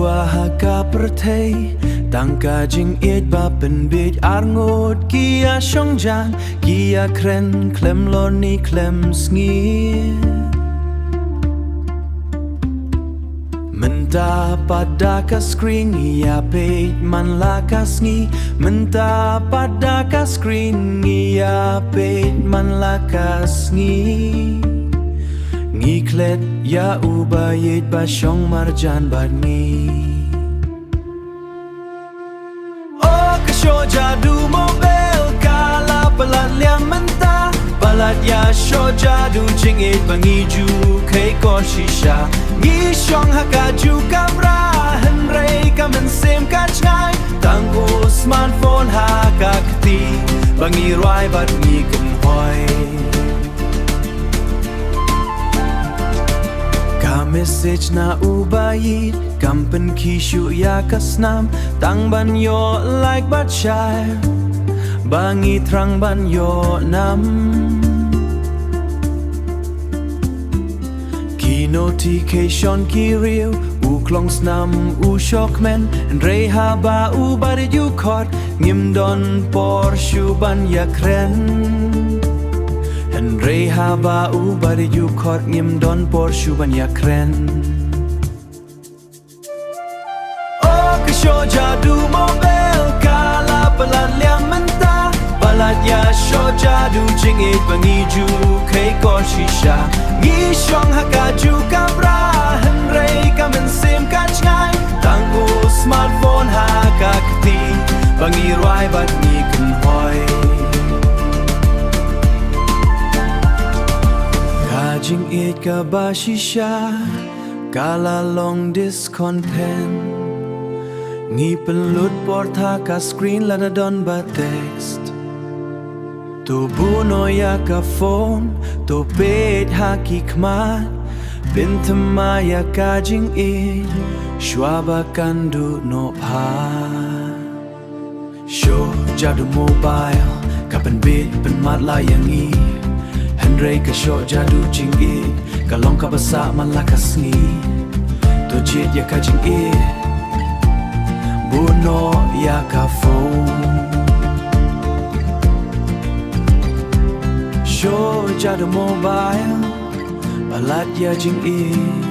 Shua haka pertei Tangka jing it ba pen bit arngot Kia shongjan Kia kren klem loni klem sngi Menta pada ka screen Ia peit man la ka sngi Menta pada ka screen Ia peit man la ka sngi Ngiklet ya ubayit ba shong marjan bad ngi Oh kasho jadu mobile kala palat liam menta Balat ya sho jadu jingit bangi ju kay ko shisha Ngi shong hakaju kamera henrei kamen sim kachngai Tango smartphone hakakti bangi roi bad ngi kum hoi Message na ubayit Kampen kishu ya kasnam Tang ban yo like bat shy Bangi trang ban yo nam Ki notification ki real U klong snam u shockman Rei haba u barit you caught Ngim don por shu ban ya kren Rei haba u bari ju khot ngim don por shuban ya kren Oh kasho jadu mobile kala palat liam menta Balat ya sho jadu jingit bangi ju kay ko shisha Ngi shong hakaju kamera henrei kamen sim kachngai Tango smartphone hakakti bangi roi bat ni kan hoi Jing it ka ba shisha Kala long discontent Ngi pelut porta ka screen lada don ba text To buno ya ka phone To pet haki kmat Bintama ya ka jing it Shwaba kandu no pa Show jadu mobile Kapan bit pen mat layang i Henrei ka shot jadu jing it Kalong ka basa malaka sngi To jit ya ka jing it Buno ya ka phone Shot jadu mobile Balat ya jing it